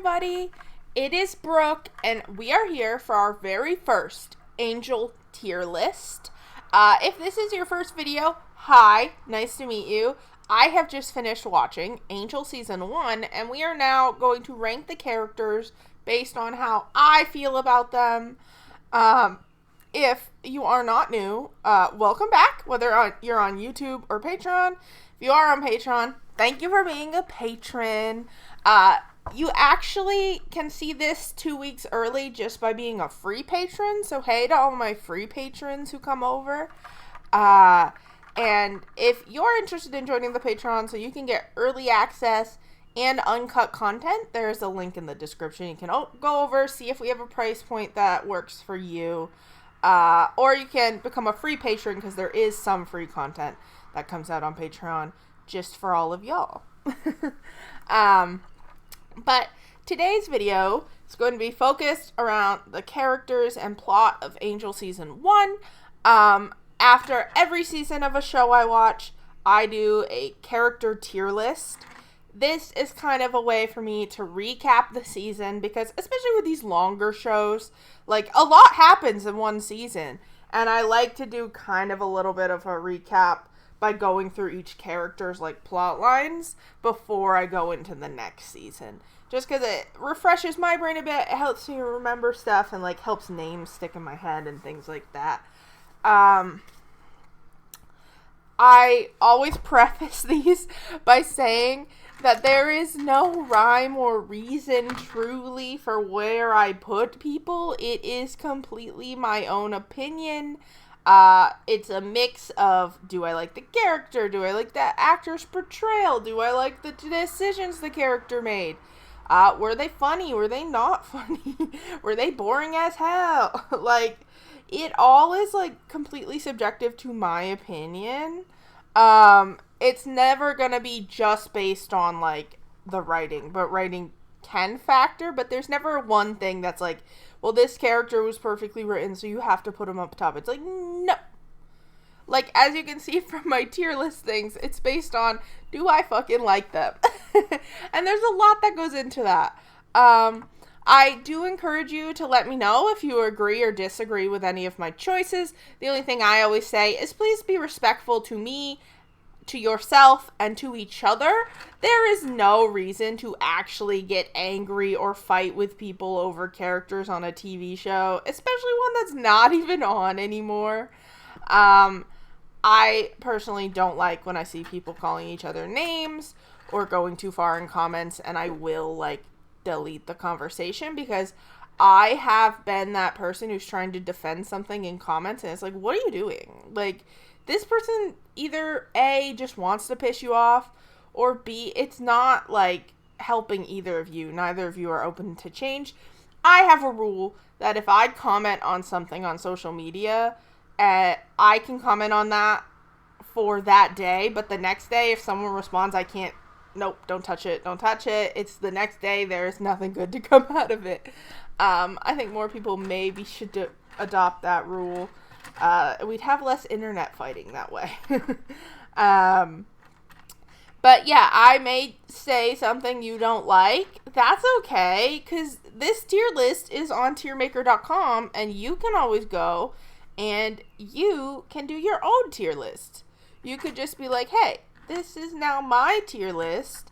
everybody. It is Brooke, and we are here for our very first Angel tier list. If this is your first video, hi, nice to meet you. I have just finished watching Angel Season 1, and we are now going to rank the characters based on how I feel about them. If you are not new, welcome back, whether you're on YouTube or Patreon. If you are on Patreon, thank you for being a patron. You actually can see this 2 weeks early just by being a free patron. So hey to all my free patrons who come over. And if you're interested in joining the Patreon so you can get early access and uncut content, there's a link in the description. You can go over, see if we have a price point that works for you. Or you can become a free patron because there is some free content that comes out on Patreon just for all of y'all. But today's video is going to be focused around the characters and plot of Angel Season 1. After every season of a show I watch, I do a character tier list. This is kind of a way for me to recap the season because, especially with these longer shows, like, a lot happens in one season. And I like to do kind of a little bit of a recap by going through each character's, like, plot lines before I go into the next season. Just because it refreshes my brain a bit, it helps me remember stuff and, like, helps names stick in my head and things like that. I always preface these by saying that there is no rhyme or reason truly for where I put people. It is completely my own opinion. It's a mix of, do I like the character? Do I like the actor's portrayal? Do I like the decisions the character made? Were they funny? Were they not funny? Were they boring as hell? Like, it all is, like, completely subjective to my opinion. It's never gonna be just based on, like, the writing, but writing can factor, but there's never one thing that's like, well, this character was perfectly written, so you have to put him up top. It's like, no. Like, as you can see from my tier list things, it's based on, do I fucking like them? And there's a lot that goes into that. I do encourage you to let me know if you agree or disagree with any of my choices. The only thing I always say is please be respectful to me, to yourself, and to each other. There is no reason to actually get angry or fight with people over characters on a TV show, especially one that's not even on anymore. I personally don't like when I see people calling each other names or going too far in comments, and I will, like, delete the conversation because I have been that person who's trying to defend something in comments, and it's like, what are you doing? Like, this person either A, just wants to piss you off, or B, it's not, like, helping either of you. Neither of you are open to change. I have a rule that if I comment on something on social media, I can comment on that for that day, but the next day, if someone responds, I can't, nope, don't touch it, it's the next day, there's nothing good to come out of it. I think more people maybe should adopt that rule. We'd have less internet fighting that way. But yeah, I may say something you don't like. That's okay, because this tier list is on tiermaker.com, and you can always go and you can do your own tier list. You could just be like, hey, this is now my tier list.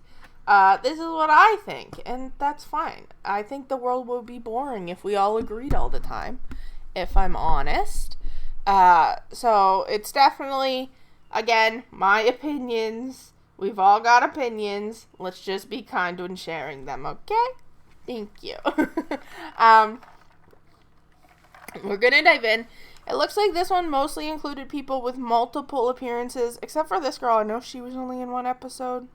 This is what I think, and that's fine. I think the world would be boring if we all agreed all the time, if I'm honest. So it's definitely, again, my opinions. We've all got opinions. Let's just be kind when sharing them, okay? Thank you. We're gonna dive in. It looks like this one mostly included people with multiple appearances, except for this girl. I know she was only in one episode.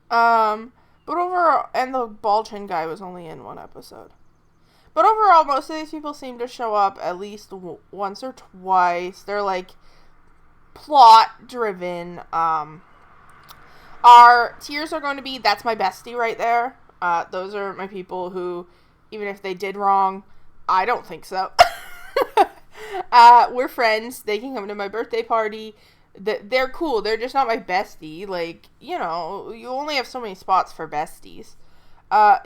But overall, and the bald chin guy was only in one episode. But overall, most of these people seem to show up at least once or twice. They're, like, plot-driven. Our tiers are going to be, that's my bestie right there. Those are my people who, even if they did wrong, I don't think so. We're friends. They can come to my birthday party. They're cool. They're just not my bestie. Like, you know, you only have so many spots for besties.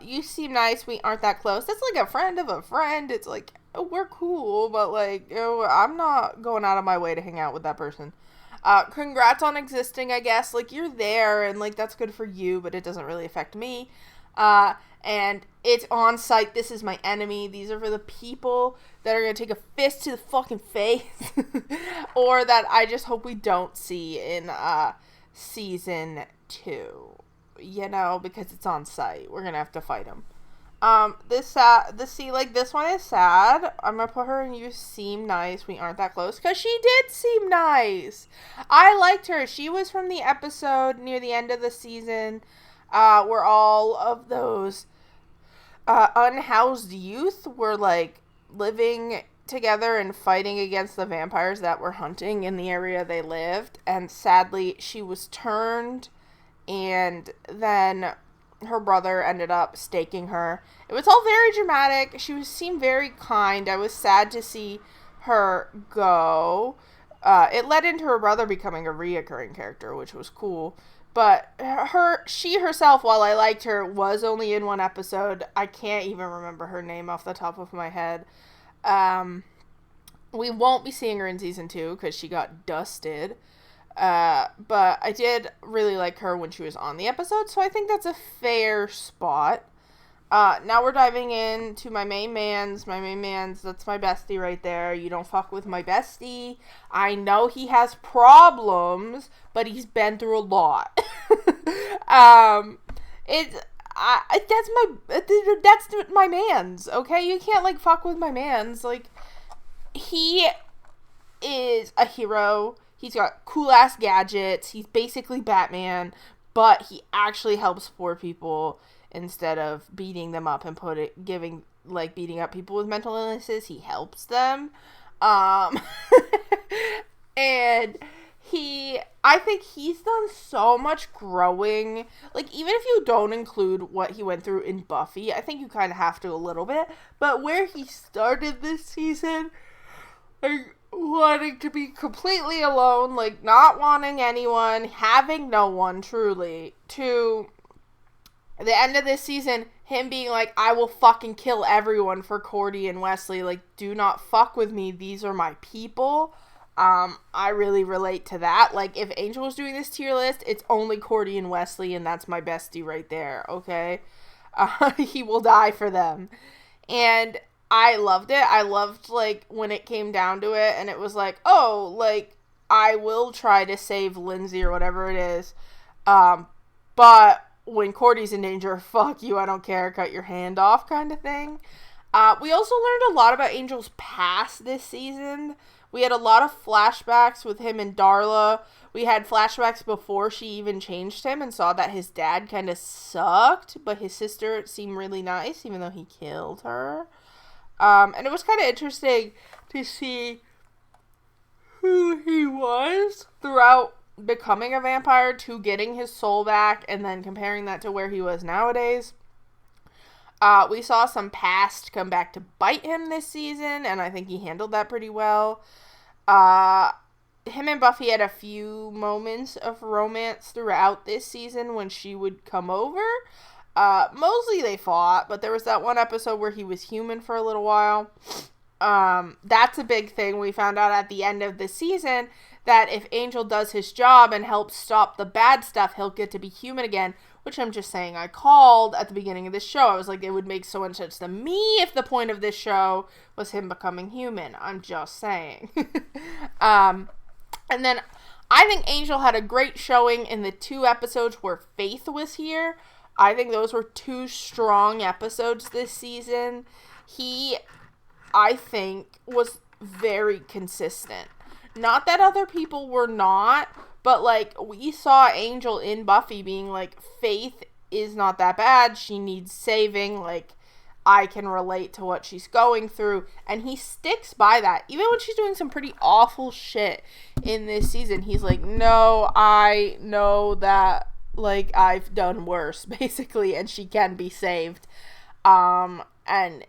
You seem nice. We aren't that close. That's like a friend of a friend. It's like, oh, we're cool, but like, oh, I'm not going out of my way to hang out with that person. Congrats on existing, I guess. Like, you're there, and like, that's good for you, but it doesn't really affect me. And it's on site. This is my enemy. These are for the people that are going to take a fist to the fucking face. Or that I just hope we don't see in, season 2. You know, because it's on site. We're going to have to fight them. This one is sad. I'm gonna put her in You Seem Nice. We aren't that close. Because she did seem nice. I liked her. She was from the episode near the end of the season, where all of those, unhoused youth were, like, living together and fighting against the vampires that were hunting in the area they lived. And sadly, she was turned, and then her brother ended up staking her. It was all very dramatic. She seemed very kind. I was sad to see her go. It led into her brother becoming a reoccurring character, which was cool. But she herself, while I liked her, was only in one episode. I can't even remember her name off the top of my head. We won't be seeing her in season 2 because she got dusted. But I did really like her when she was on the episode, so I think that's a fair spot. Now we're diving into my main mans. That's my bestie right there. You don't fuck with my bestie. I know he has problems, but he's been through a lot. That's my mans, okay? You can't, like, fuck with my mans. Like, he is a hero. He's got cool-ass gadgets. He's basically Batman, but he actually helps poor people instead of beating them up and beating up people with mental illnesses. He helps them. And I think he's done so much growing. Like, even if you don't include what he went through in Buffy, I think you kind of have to a little bit. But where he started this season, like, wanting to be completely alone, like, not wanting anyone, having no one, truly, to the end of this season, him being like, I will fucking kill everyone for Cordy and Wesley, like, do not fuck with me, these are my people. I really relate to that. Like, if Angel was doing this tier list, it's only Cordy and Wesley, and that's my bestie right there, okay? He will die for them. And I loved it. I loved, like, when it came down to it, and it was like, oh, like, I will try to save Lindsay or whatever it is. But when Cordy's in danger, fuck you, I don't care, cut your hand off kind of thing. We also learned a lot about Angel's past this season. We had a lot of flashbacks with him and Darla. We had flashbacks before she even changed him and saw that his dad kind of sucked, but his sister seemed really nice, even though he killed her. And it was kind of interesting to see who he was throughout becoming a vampire to getting his soul back and then comparing that to where he was nowadays. We saw some past come back to bite him this season, and I think he handled that pretty well. Him and Buffy had a few moments of romance throughout this season when she would come over. Mostly they fought, but there was that one episode where he was human for a little while. That's a big thing. We found out at the end of the season that if Angel does his job and helps stop the bad stuff, he'll get to be human again, which I'm just saying I called at the beginning of this show. I was like, it would make so much sense to me if the point of this show was him becoming human. I'm just saying. And then I think Angel had a great showing in the 2 episodes where Faith was here. I think those were 2 strong episodes this season. He, I think, was very consistent. Not that other people were not, but, like, we saw Angel in Buffy being like, Faith is not that bad, she needs saving, like, I can relate to what she's going through, and he sticks by that. Even when she's doing some pretty awful shit in this season, he's like, no, I know that, like, I've done worse, basically, and she can be saved. And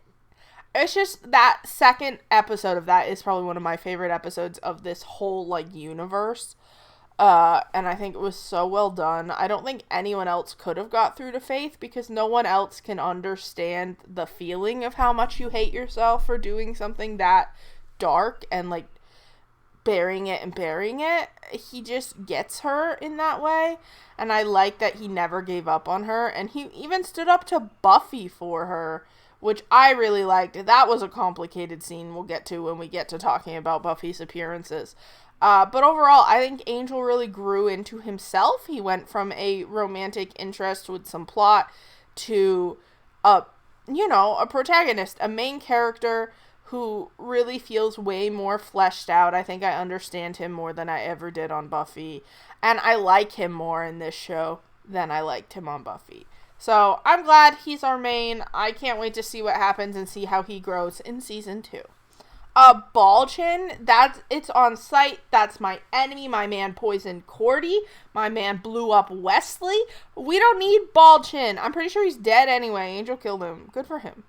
it's just that second episode of that is probably one of my favorite episodes of this whole, like, universe. And I think it was so well done. I don't think anyone else could have got through to Faith because no one else can understand the feeling of how much you hate yourself for doing something that dark and like burying it. He just gets her in that way. And I like that he never gave up on her. And he even stood up to Buffy for her, which I really liked. That was a complicated scene we'll get to when we get to talking about Buffy's appearances. But overall, I think Angel really grew into himself. He went from a romantic interest with some plot to a protagonist, a main character who really feels way more fleshed out. I think I understand him more than I ever did on Buffy. And I like him more in this show than I liked him on Buffy. So I'm glad he's our main. I can't wait to see what happens and see how he grows in season 2. Balchin, it's on site. That's my enemy. My man poisoned Cordy. My man blew up Wesley. We don't need Balchin. I'm pretty sure he's dead anyway. Angel killed him. Good for him.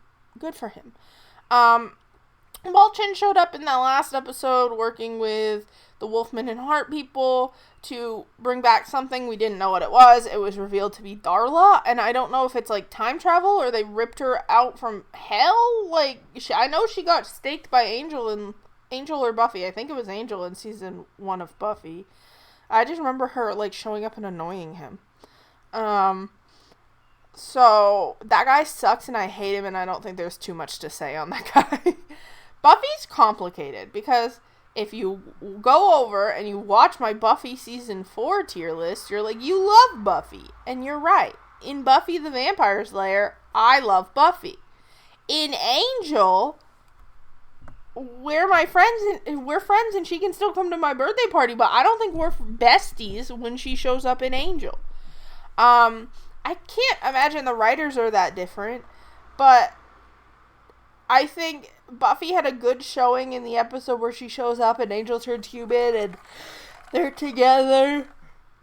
Balchin showed up in that last episode working with the Wolfman and Hart people to bring back something. We didn't know what it was. It was revealed to be Darla, and I don't know if it's like time travel or they ripped her out from hell. Like, I know she got staked by Angel or Buffy. I think it was Angel in season 1 of Buffy. I just remember her like showing up and annoying him. So that guy sucks and I hate him, and I don't think there's too much to say on that guy. Buffy's complicated because if you go over and you watch my Buffy season 4 tier list, you're like, you love Buffy. And you're right. In Buffy the Vampire Slayer, I love Buffy. In Angel, we're friends and she can still come to my birthday party, but I don't think we're besties when she shows up in Angel. I can't imagine the writers are that different, but I think Buffy had a good showing in the episode where she shows up and Angel turns human and they're together.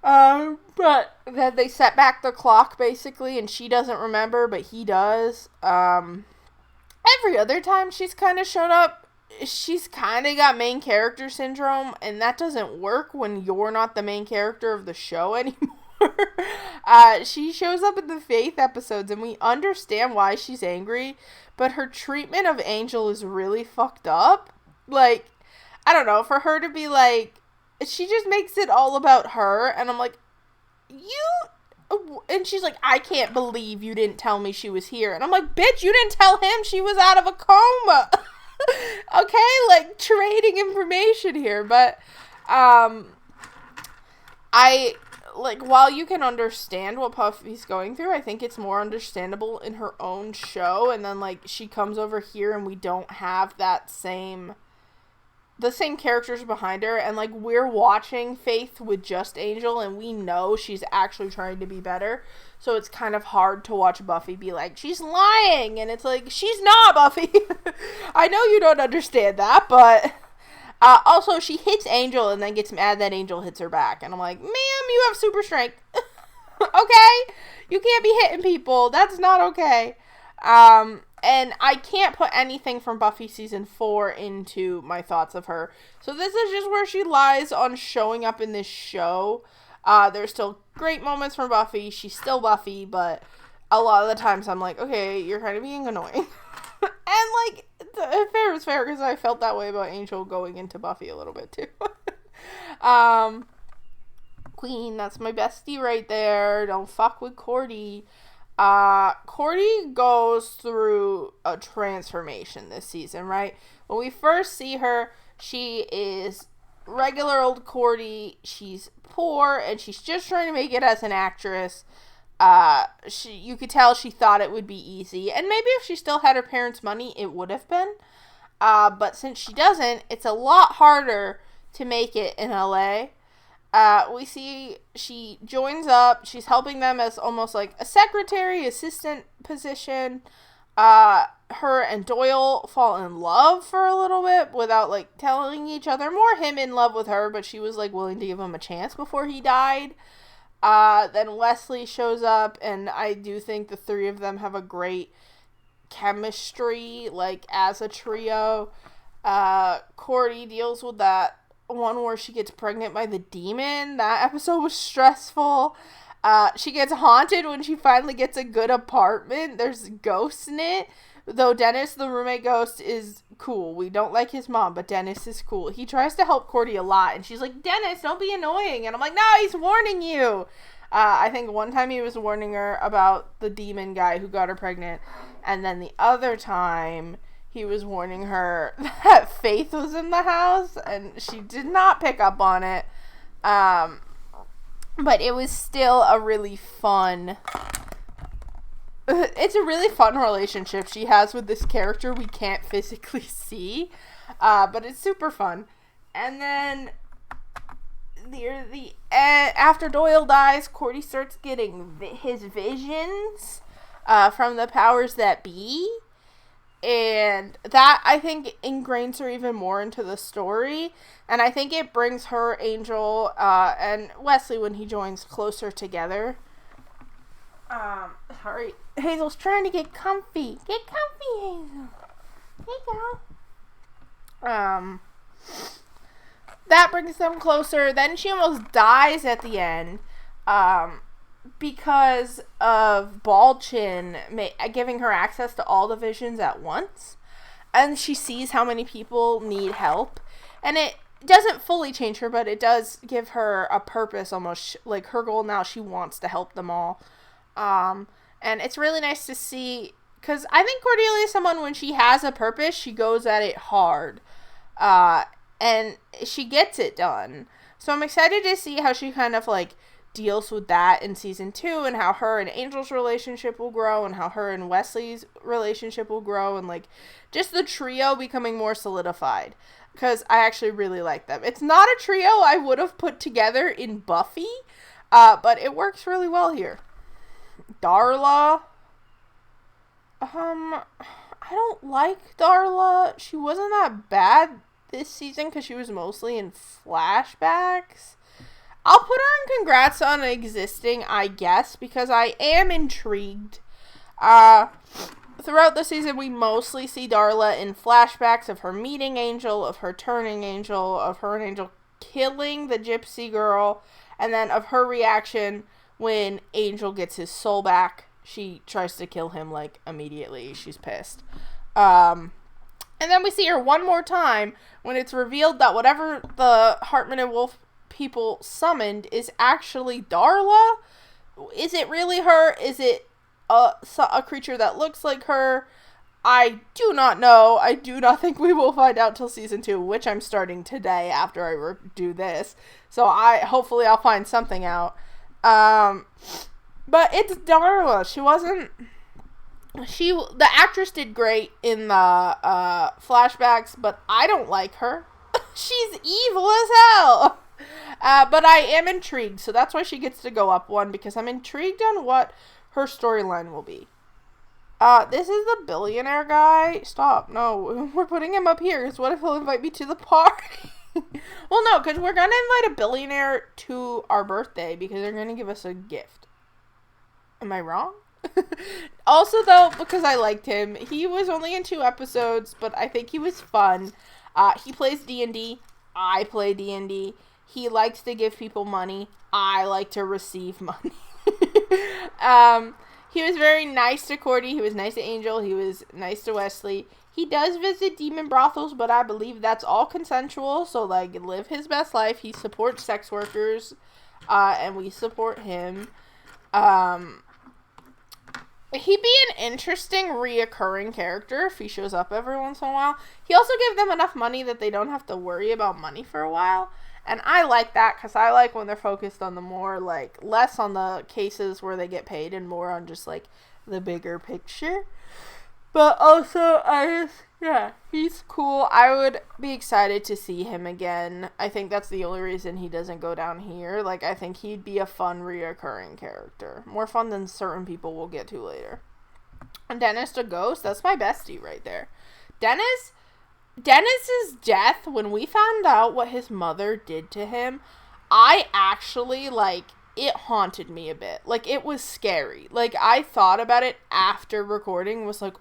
But then they set back the clock basically and she doesn't remember, but he does. Every other time she's kind of showed up, she's kind of got main character syndrome, and that doesn't work when you're not the main character of the show anymore. She shows up in the Faith episodes and we understand why she's angry, but her treatment of Angel is really fucked up. Like, I don't know, for her to be like, she just makes it all about her, and I'm like, and she's like, I can't believe you didn't tell me she was here. And I'm like, bitch, you didn't tell him she was out of a coma. Okay, like, trading information here, but, while you can understand what Buffy's going through, I think it's more understandable in her own show, and then, like, she comes over here and we don't have the same characters behind her, and, like, we're watching Faith with just Angel, and we know she's actually trying to be better, so it's kind of hard to watch Buffy be like, she's lying, and it's like, she's not, Buffy! I know you don't understand that, but... also, she hits Angel and then gets mad that Angel hits her back. And I'm like, ma'am, you have super strength. Okay? You can't be hitting people. That's not okay. And I can't put anything from Buffy season 4 into my thoughts of her. So this is just where she lies on showing up in this show. There's still great moments from Buffy. She's still Buffy, but a lot of the times I'm like, okay, you're kind of being annoying. And, like, fair is fair, because I felt that way about Angel going into Buffy a little bit, too. Queen, that's my bestie right there. Don't fuck with Cordy. Cordy goes through a transformation this season, right? When we first see her, she is regular old Cordy. She's poor, and she's just trying to make it as an actress. You could tell she thought it would be easy, and maybe if she still had her parents' money, it would have been, but since she doesn't, it's a lot harder to make it in LA. We see she joins up, she's helping them as almost like a secretary, assistant position. Her and Doyle fall in love for a little bit without, like, telling each other. More him in love with her, but she was, like, willing to give him a chance before he died. Then Wesley shows up, and I do think the three of them have a great chemistry, like, as a trio. Cordy deals with that one where she gets pregnant by the demon. That episode was stressful. She gets haunted when she finally gets a good apartment. There's ghosts in it. Though Dennis, the roommate ghost, is cool. We don't like his mom, but Dennis is cool. He tries to help Cordy a lot, and she's like, Dennis, don't be annoying. And I'm like, no, he's warning you. I think one time he was warning her about the demon guy who got her pregnant. And then the other time, he was warning her that Faith was in the house, and she did not pick up on it. But it was still a really fun... It's a really fun relationship she has with this character we can't physically see. But it's super fun. And then... after Doyle dies, Cordy starts getting his visions from the powers that be. And that, I think, ingrains her even more into the story. And I think it brings her, Angel, and Wesley, when he joins, closer together. Sorry. Hazel's trying to get comfy. Get comfy, Hazel. Hey, girl. That brings them closer. Then she almost dies at the end. Because of Bald Chin giving her access to all the visions at once. And she sees how many people need help. And it doesn't fully change her, but it does give her a purpose almost. Like, her goal now, she wants to help them all. And it's really nice to see, because I think Cordelia is someone, when she has a purpose, she goes at it hard. And she gets it done. So I'm excited to see how she kind of, like, deals with that in season 2, and how her and Angel's relationship will grow, and how her and Wesley's relationship will grow, and, like, just the trio becoming more solidified. Because I actually really like them. It's not a trio I would have put together in Buffy, but it works really well here. Darla. I don't like Darla. She wasn't that bad this season because she was mostly in flashbacks. I'll put her in congrats on existing, I guess, because I am intrigued. Throughout the season, we mostly see Darla in flashbacks of her meeting Angel, of her turning Angel, of her and Angel killing the gypsy girl, and then of her reaction when Angel gets his soul back. She tries to kill him, like, immediately. She's pissed. And then we see her one more time when it's revealed that whatever the Hartman and Wolf people summoned is actually Darla. Is it really her? Is it a creature that looks like her? I do not know. I do not think we will find out till season 2, which I'm starting today after I do this. So hopefully I'll find something out. But it's Darla. The actress did great in the flashbacks, but I don't like her. She's evil as hell. But I am intrigued, so that's why she gets to go up one, because I'm intrigued on what her storyline will be. This is the billionaire guy. Stop. No, we're putting him up here, because what if he'll invite me to the party? Well, no, because we're going to invite a billionaire to our birthday, because they're going to give us a gift. Am I wrong? Also, though, because I liked him, he was only in 2 episodes, but I think he was fun. He plays D&D. I play D&D. He likes to give people money. I like to receive money. He was very nice to Cordy. He was nice to Angel. He was nice to Wesley. He does visit demon brothels, but I believe that's all consensual. So, like, live his best life. He supports sex workers, and we support him. He'd be an interesting reoccurring character if he shows up every once in a while. He also gives them enough money that they don't have to worry about money for a while. And I like that, because I like when they're focused on the more, like, less on the cases where they get paid and more on just, like, the bigger picture. But also, he's cool. I would be excited to see him again. I think that's the only reason he doesn't go down here. Like, I think he'd be a fun reoccurring character. More fun than certain people we'll get to later. And Dennis the Ghost, that's my bestie right there. Dennis's death, when we found out what his mother did to him, I actually, like, it haunted me a bit. Like, it was scary. Like, I thought about it after recording, was like,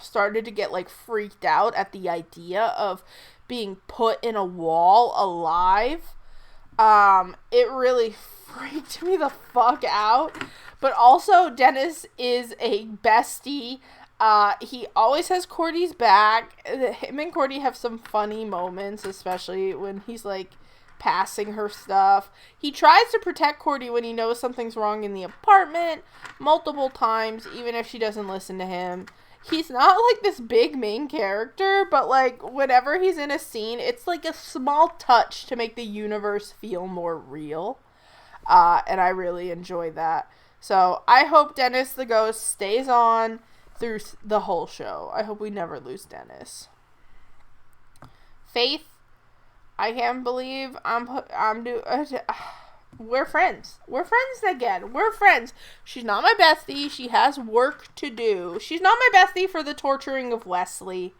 started to get, like, freaked out at the idea of being put in a wall alive. It really freaked me the fuck out. But also, Dennis is a bestie. He always has Cordy's back. Him and Cordy have some funny moments, especially when he's, like, passing her stuff. He tries to protect Cordy when he knows something's wrong in the apartment multiple times, even if she doesn't listen to him. He's not, like, this big main character, but, like, whenever he's in a scene, it's, like, a small touch to make the universe feel more real. And I really enjoy that. So, I hope Dennis the Ghost stays on through the whole show. I hope we never lose Dennis. Faith, I can't believe we're friends. We're friends again. We're friends. She's not my bestie. She has work to do. She's not my bestie for the torturing of Wesley.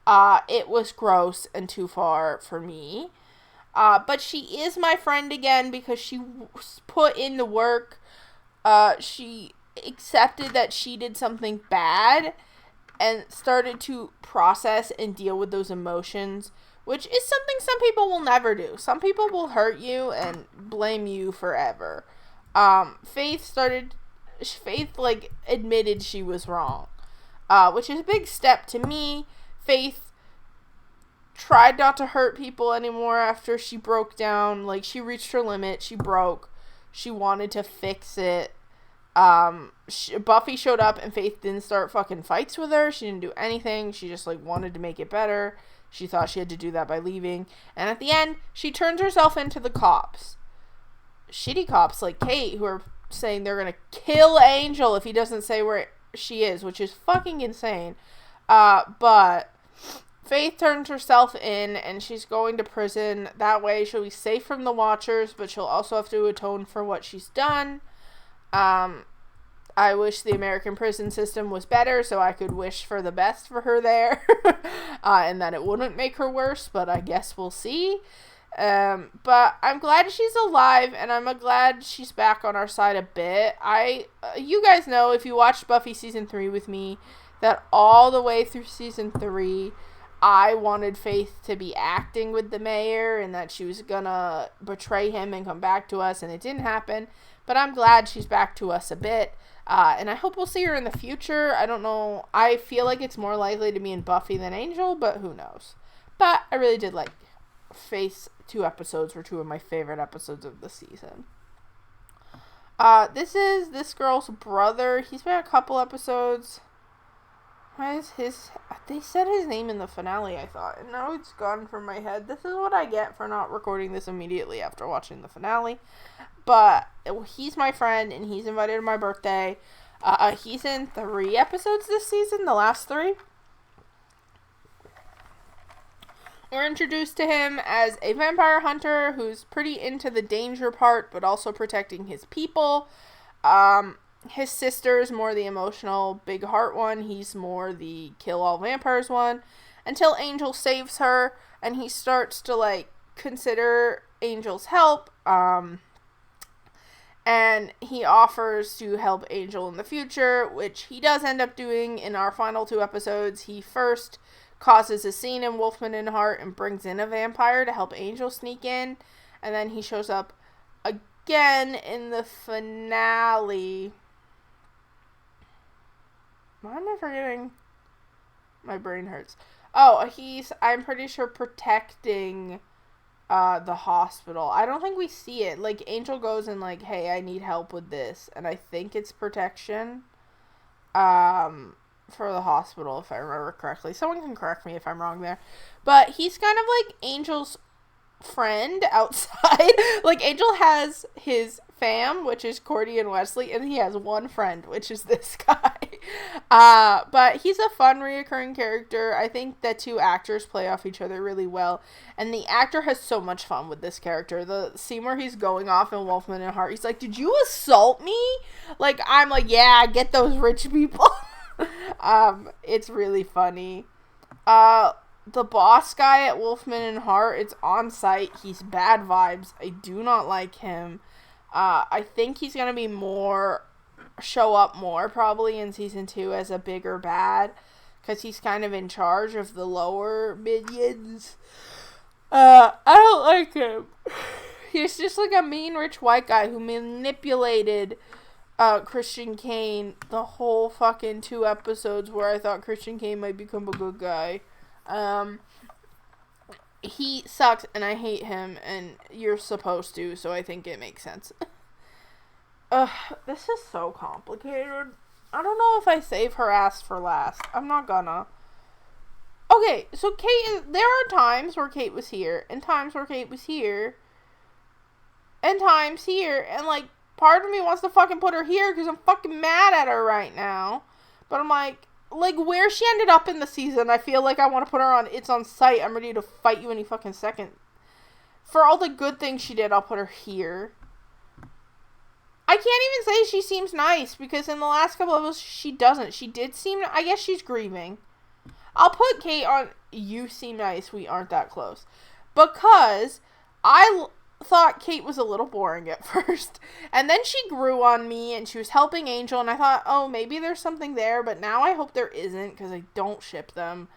It was gross and too far for me. But she is my friend again because she put in the work. She accepted that she did something bad and started to process and deal with those emotions, which is something some people will never do. Some people will hurt you and blame you forever. Faith, like, admitted she was wrong, which is a big step to me. Faith tried not to hurt people anymore after she broke down. Like, she reached her limit. She broke. She wanted to fix it. Buffy showed up and Faith didn't start fucking fights with her. She didn't do anything. She just, like, wanted to make it better. She thought she had to do that by leaving. And at the end, she turns herself into the cops. Shitty cops like Kate, who are saying they're gonna kill Angel if he doesn't say where she is, which is fucking insane. But Faith turns herself in, and she's going to prison. That way, she'll be safe from the Watchers, but she'll also have to atone for what she's done. I wish the American prison system was better so I could wish for the best for her there. And that it wouldn't make her worse, but I guess we'll see. But I'm glad she's alive, and I'm glad she's back on our side a bit. You guys know, if you watched Buffy Season 3 with me, that all the way through Season 3, I wanted Faith to be acting with the mayor, and that she was gonna betray him and come back to us, and it didn't happen. But I'm glad she's back to us a bit. And I hope we'll see her in the future. I don't know. I feel like it's more likely to be in Buffy than Angel, but who knows. But I really did like Faith's 2 episodes were 2 of my favorite episodes of the season. This is this girl's brother. He's been a couple episodes. Why is they said his name in the finale, I thought. And now it's gone from my head. This is what I get for not recording this immediately after watching the finale. But he's my friend, and he's invited to my birthday. He's in 3 episodes this season, the last 3. We're introduced to him as a vampire hunter who's pretty into the danger part, but also protecting his people. His sister's more the emotional, big heart one. He's more the kill all vampires one. Until Angel saves her, and he starts to, like, consider Angel's help. And he offers to help Angel in the future, which he does end up doing in our final 2 episodes. He first causes a scene in Wolfman and Hart and brings in a vampire to help Angel sneak in. And then he shows up again in the finale. Why am I forgetting? My brain hurts. Oh, I'm pretty sure, protecting the hospital. I don't think we see it. Like, Angel goes and, like, hey, I need help with this. And I think it's protection for the hospital, if I remember correctly. Someone can correct me if I'm wrong there. But he's kind of like Angel's friend outside. Like, Angel has his fam, which is Cordy and Wesley, and he has one friend, which is this guy. But he's a fun reoccurring character. I think the 2 actors play off each other really well, and the actor has so much fun with this character. The scene where he's going off in Wolfman and Hart, he's like, did you assault me? Like, I'm like, yeah, get those rich people. It's really funny. The boss guy at Wolfman and Hart, it's on site. He's bad vibes. I do not like him. I think he's gonna be show up more probably in season 2 as a bigger bad, because he's kind of in charge of the lower minions. I don't like him. He's just like a mean rich white guy who manipulated Christian Kane the whole fucking 2 episodes where I thought Christian Kane might become a good guy. He sucks and I hate him, and you're supposed to, so I think it makes sense. This is so complicated. I don't know if I save her ass for last. I'm not gonna. Okay, so there are times where Kate was here, and times where Kate was here, and times here, and, like, part of me wants to fucking put her here because I'm fucking mad at her right now. But I'm like, where she ended up in the season, I feel like I want to put her on It's on Sight. I'm ready to fight you any fucking second. For all the good things she did, I'll put her here. I can't even say she seems nice, because in the last couple of us, she doesn't. She did seem, I guess she's grieving. I'll put Kate on You Seem Nice, We Aren't That Close. Because I thought Kate was a little boring at first. And then she grew on me, and she was helping Angel, and I thought, oh, maybe there's something there, but now I hope there isn't, because I don't ship them.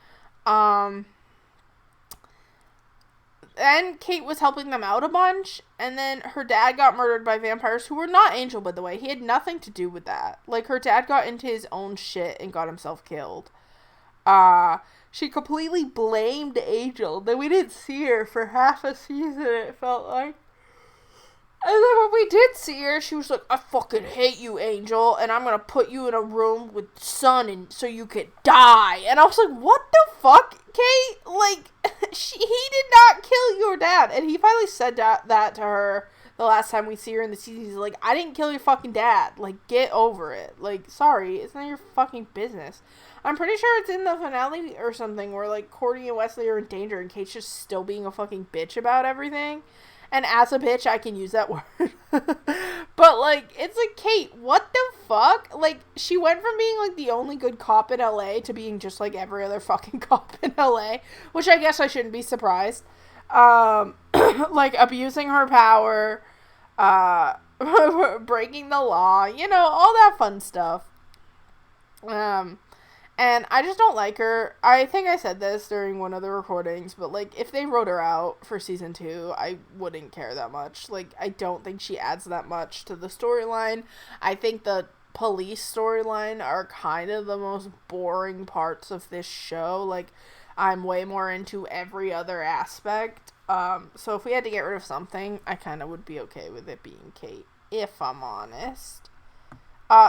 And Kate was helping them out a bunch, and then her dad got murdered by vampires, who were not Angel, by the way. He had nothing to do with that. Like, her dad got into his own shit and got himself killed. She completely blamed Angel. Then we didn't see her for half a season, it felt like. And then when we did see her, she was like, I fucking hate you, Angel, and I'm gonna put you in a room with sun and so you could die. And I was like, what the fuck, Kate? Like, he did not kill your dad. And he finally said that to her the last time we see her in the season. He's like, I didn't kill your fucking dad. Like, get over it. Like, sorry, it's not your fucking business. I'm pretty sure it's in the finale or something where, like, Cordy and Wesley are in danger and Kate's just still being a fucking bitch about everything. And as a bitch, I can use that word. But, like, it's like, Kate, what the fuck? Like, she went from being, like, the only good cop in LA to being just, like, every other fucking cop in LA. Which I guess I shouldn't be surprised. Like, abusing her power. Breaking the law. You know, all that fun stuff. And I just don't like her. I think I said this during one of the recordings, but, like, if they wrote her out for season 2, I wouldn't care that much. Like, I don't think she adds that much to the storyline. I think the police storyline are kind of the most boring parts of this show. Like, I'm way more into every other aspect. So if we had to get rid of something, I kind of would be okay with it being Kate, if I'm honest.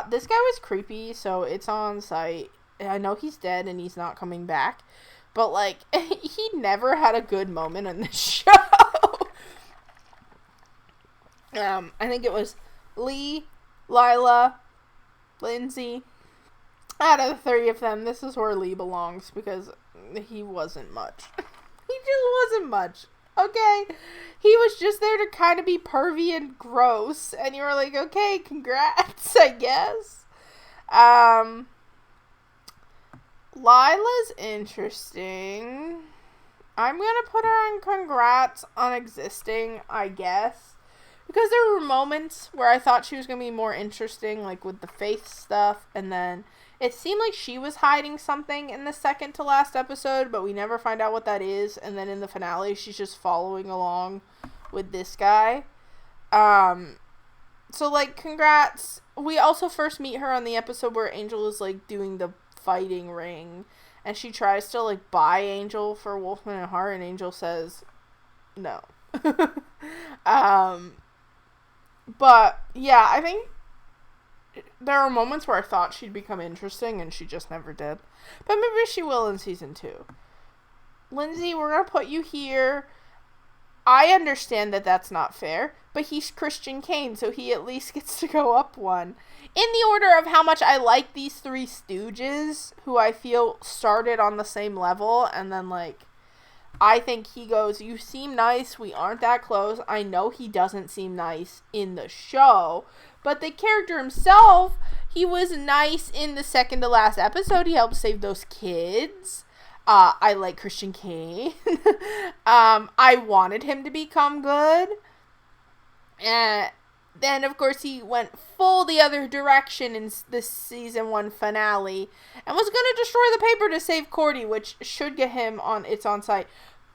This guy was creepy, so It's on Sight. I know he's dead and he's not coming back, but, like, he never had a good moment in this show. I think it was Lee, Lila, Lindsay. Out of the 3 of them, this is where Lee belongs, because he wasn't much. He just wasn't much. Okay? He was just there to kind of be pervy and gross, and you were like, okay, congrats, I guess. Lila's interesting. I'm gonna put her on congrats on existing, I guess. Because there were moments where I thought she was gonna be more interesting, like with the faith stuff, and then it seemed like she was hiding something in the second to last episode, but we never find out what that is, and then in the finale, she's just following along with this guy. So, like, congrats. We also first meet her on the episode where Angel is, like, doing the fighting ring, and she tries to, like, buy Angel for Wolfman and Hart, and Angel says no. But yeah, I think there are moments where I thought she'd become interesting and she just never did, but maybe she will in season 2. Lindsay, we're gonna put you here. I understand that that's not fair, but he's Christian Kane, so he at least gets to go up one. In the order of how much I like these 3 stooges, who I feel started on the same level, and then, like, I think he goes, you seem nice, we aren't that close. I know he doesn't seem nice in the show, but the character himself, he was nice in the second to last episode. He helped save those kids. I like Christian Kane. I wanted him to become good. Then, of course, he went full the other direction in this season 1 finale and was going to destroy the paper to save Cordy, which should get him on its on site.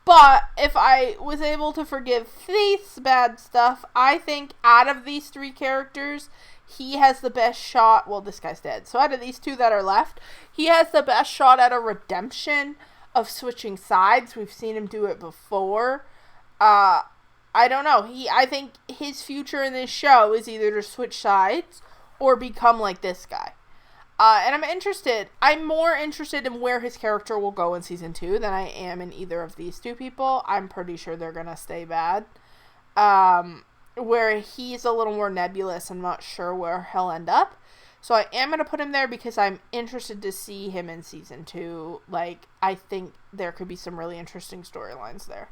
But if I was able to forgive Faith's bad stuff, I think out of these 3 characters, he has the best shot. Well, this guy's dead. So out of these 2 that are left, he has the best shot at a redemption of switching sides. We've seen him do it before. I don't know. I think his future in this show is either to switch sides or become like this guy. And I'm interested. I'm more interested in where his character will go in season 2 than I am in either of these 2 people. I'm pretty sure they're going to stay bad. Where he's a little more nebulous. I'm not sure where he'll end up. So I am going to put him there because I'm interested to see him in season 2. Like, I think there could be some really interesting storylines there.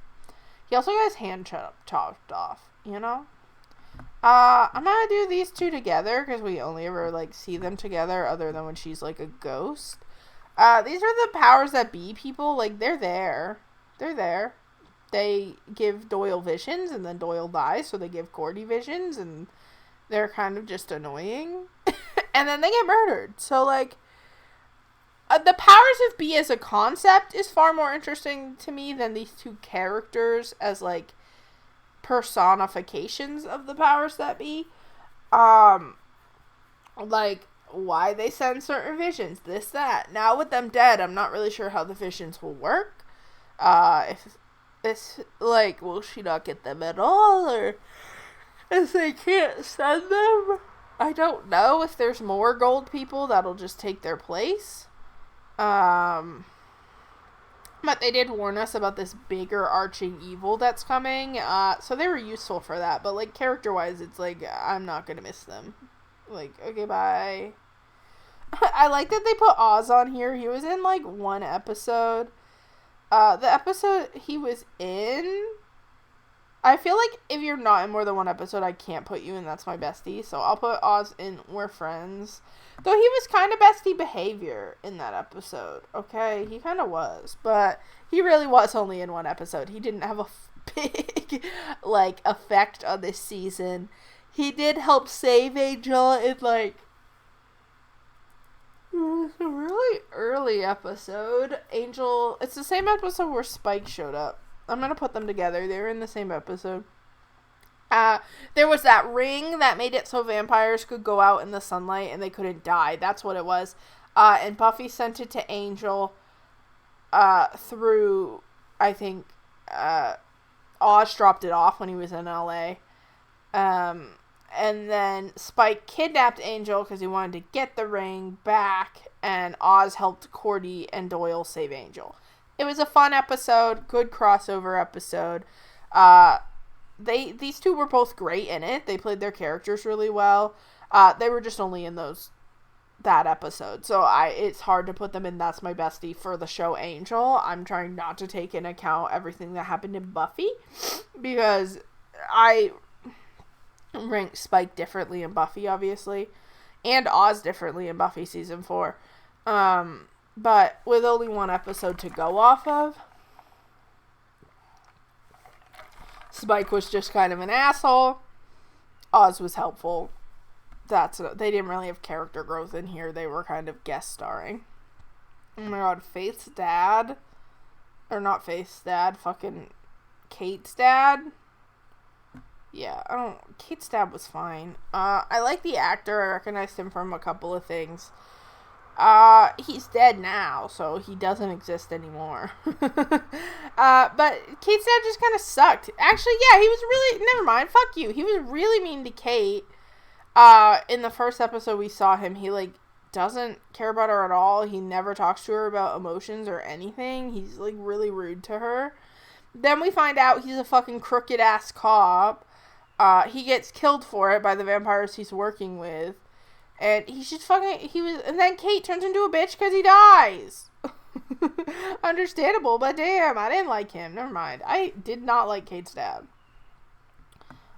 He also got his hand chopped off, you know? I'm gonna do these 2 together because we only ever, like, see them together other than when she's, like, a ghost. These are the powers that be people. Like, they're there. They're there. They give Doyle visions and then Doyle dies, so they give Cordy visions and they're kind of just annoying. And then they get murdered. So, like, the powers of B as a concept is far more interesting to me than these 2 characters as, like, personifications of the powers that be. Like, why they send certain visions, this, that. Now, with them dead, I'm not really sure how the visions will work. If it's, like, will she not get them at all, or if they can't send them? I don't know if there's more gold people that'll just take their place. But they did warn us about this bigger arching evil that's coming, so they were useful for that, but, like, character-wise, it's like, I'm not gonna miss them. Like, okay, bye. I like that they put Oz on here. He was in, like, 1 episode. The episode he was in, I feel like if you're not in more than 1 episode, I can't put you in That's My Bestie, so I'll put Oz in We're Friends. Though he was kind of bestie behavior in that episode, okay? He kind of was, but he really was only in 1 episode. He didn't have a big, like, effect on this season. He did help save Angel in, like, it was a really early episode. Angel, it's the same episode where Spike showed up. I'm gonna put them together. They were in the same episode. There was that ring that made it so vampires could go out in the sunlight and they couldn't die. That's what it was. And Buffy sent it to Angel through, I think, Oz dropped it off when he was in LA. And then Spike kidnapped Angel because he wanted to get the ring back, and Oz helped Cordy and Doyle save Angel. It was a fun episode, good crossover episode. These 2 were both great in it. They played their characters really well. They were just only in that episode. So it's hard to put them in That's My Bestie for the show Angel. I'm trying not to take into account everything that happened in Buffy, because I rank Spike differently in Buffy, obviously, and Oz differently in Buffy season 4. But with only 1 episode to go off of, Spike was just kind of an asshole. Oz was helpful. They didn't really have character growth in here. They were kind of guest starring. Oh my god, Faith's dad. Or not Faith's dad, fucking Kate's dad. Yeah, Kate's dad was fine. I like the actor. I recognized him from a couple of things. He's dead now, so he doesn't exist anymore. But Kate's dad just kind of sucked. Actually, yeah, he was really, never mind, fuck you. He was really mean to Kate. In the first episode we saw him, he, like, doesn't care about her at all. He never talks to her about emotions or anything. He's, like, really rude to her. Then we find out he's a fucking crooked ass cop. He gets killed for it by the vampires he's working with. And he's just fucking, and then Kate turns into a bitch because he dies. Understandable, but damn, I didn't like him. Never mind. I did not like Kate's dad.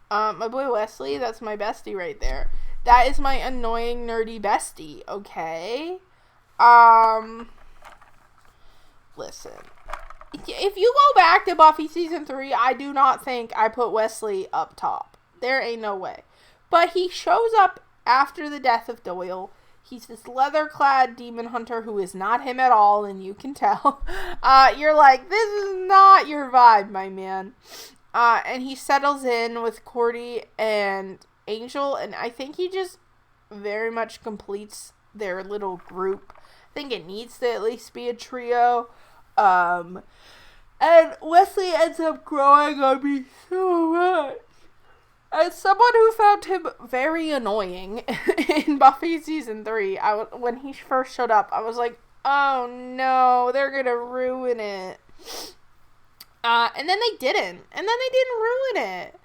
My boy Wesley, that's my bestie right there. That is my annoying, nerdy bestie, okay? Listen. If you go back to Buffy season 3, I do not think I put Wesley up top. There ain't no way. But he shows up after the death of Doyle. He's this leather-clad demon hunter who is not him at all, and you can tell. You're like, this is not your vibe, my man. And he settles in with Cordy and Angel, and I think he just very much completes their little group. I think it needs to at least be a trio. And Wesley ends up growing on me so much. As someone who found him very annoying in Buffy season 3, when he first showed up, I was like, oh no, they're gonna ruin it. And then they didn't. And then they didn't ruin it.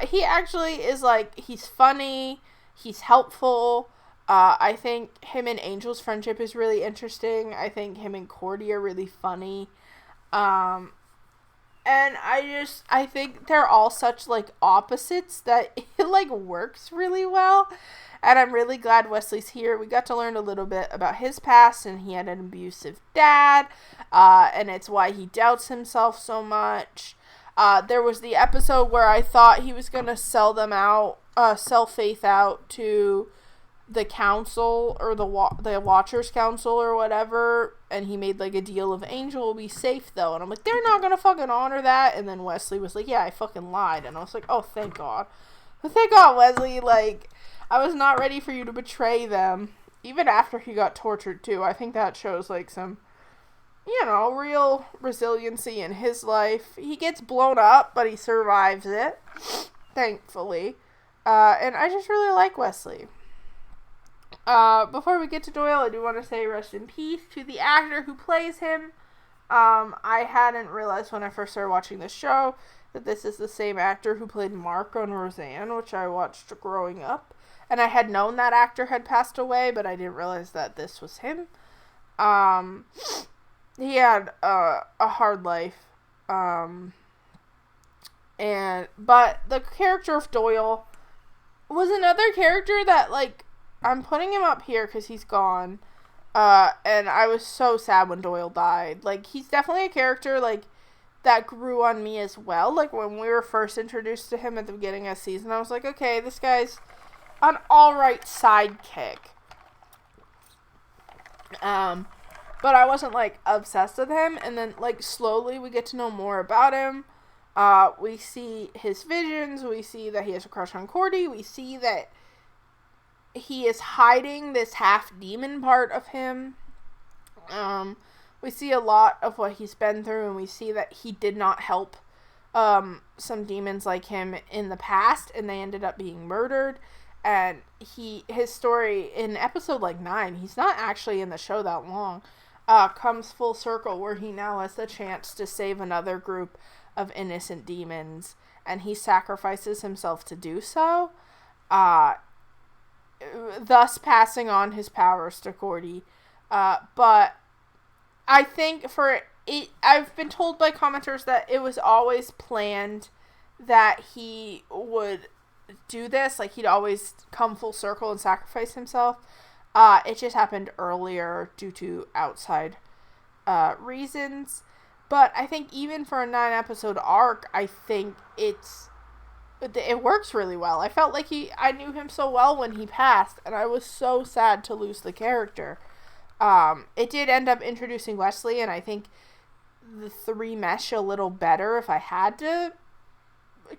He actually is like, he's funny, he's helpful. I think him and Angel's friendship is really interesting. I think him and Cordy are really funny. And I think they're all such, like, opposites that it, like, works really well. And I'm really glad Wesley's here. We got to learn a little bit about his past, and he had an abusive dad. And it's why he doubts himself so much. There was the episode where I thought he was going to sell Faith out to the council or the Watchers Council or whatever, and he made like a deal of Angel will be safe though, and I'm like, they're not gonna fucking honor that. And then Wesley was like, yeah, I fucking lied, and I was like, oh, thank God, Wesley. Like, I was not ready for you to betray them, even after he got tortured too. I think that shows like some, real resiliency in his life. He gets blown up, but he survives it, thankfully, and I just really like Wesley. Before we get to Doyle, I do want to say rest in peace to the actor who plays him. I hadn't realized when I first started watching the show that this is the same actor who played Mark on Roseanne, which I watched growing up. And I had known that actor had passed away, but I didn't realize that this was him. He had a hard life. But the character of Doyle was another character that, like, I'm putting him up here because he's gone. And I was so sad when Doyle died. Like, he's definitely a character, like, that grew on me as well. Like, when we were first introduced to him at the beginning of the season, I was like, okay, this guy's an alright sidekick. But I wasn't, like, obsessed with him. And then, like, slowly we get to know more about him. We see his visions. We see that he has a crush on Cordy. We see that he is hiding this half-demon part of him. We see a lot of what he's been through, and we see that he did not help some demons like him in the past, and they ended up being murdered. And his story in episode, 9, he's not actually in the show that long, comes full circle where he now has the chance to save another group of innocent demons, and he sacrifices himself to do so. Thus passing on his powers to Cordy. But I think I've been told by commenters that it was always planned that he would do this. Like, he'd always come full circle and sacrifice himself. It just happened earlier due to outside reasons. But I think even for a 9-episode arc, I think it works really well. I felt like I knew him so well when he passed, and I was so sad to lose the character. It did end up introducing Wesley, and I think the three mesh a little better if I had to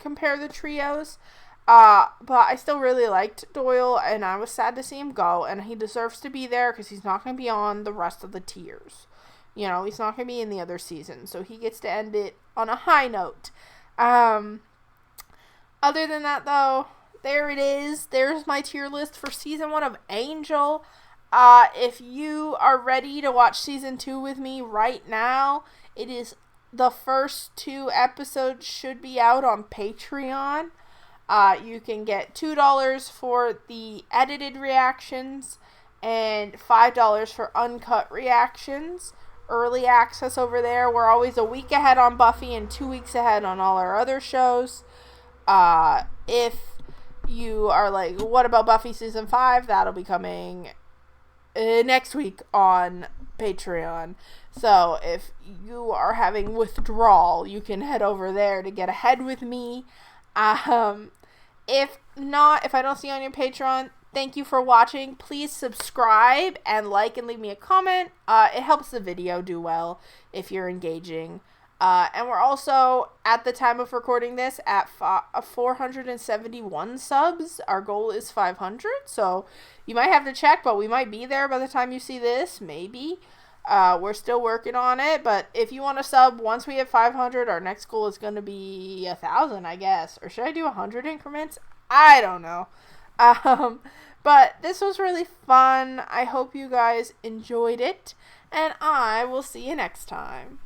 compare the trios. But I still really liked Doyle, and I was sad to see him go, and he deserves to be there because he's not going to be on the rest of the tiers. He's not going to be in the other season, so he gets to end it on a high note. Other than that, though, there it is. There's my tier list for season 1 of Angel. If you are ready to watch season 2 with me right now, the first 2 episodes should be out on Patreon. You can get $2 for the edited reactions and $5 for uncut reactions. Early access over there. We're always a week ahead on Buffy and 2 weeks ahead on all our other shows. If you are like, what about Buffy season 5? That'll be coming next week on Patreon. So if you are having withdrawal, you can head over there to get ahead with me. If not, if I don't see you on your Patreon, thank you for watching. Please subscribe and like and leave me a comment. It helps the video do well if you're engaging. And we're also, at the time of recording this, at 471 subs. Our goal is 500, so you might have to check, but we might be there by the time you see this, maybe. We're still working on it, but if you want to sub, once we hit 500, our next goal is going to be 1,000, I guess. Or should I do 100 increments? I don't know. But this was really fun. I hope you guys enjoyed it, and I will see you next time.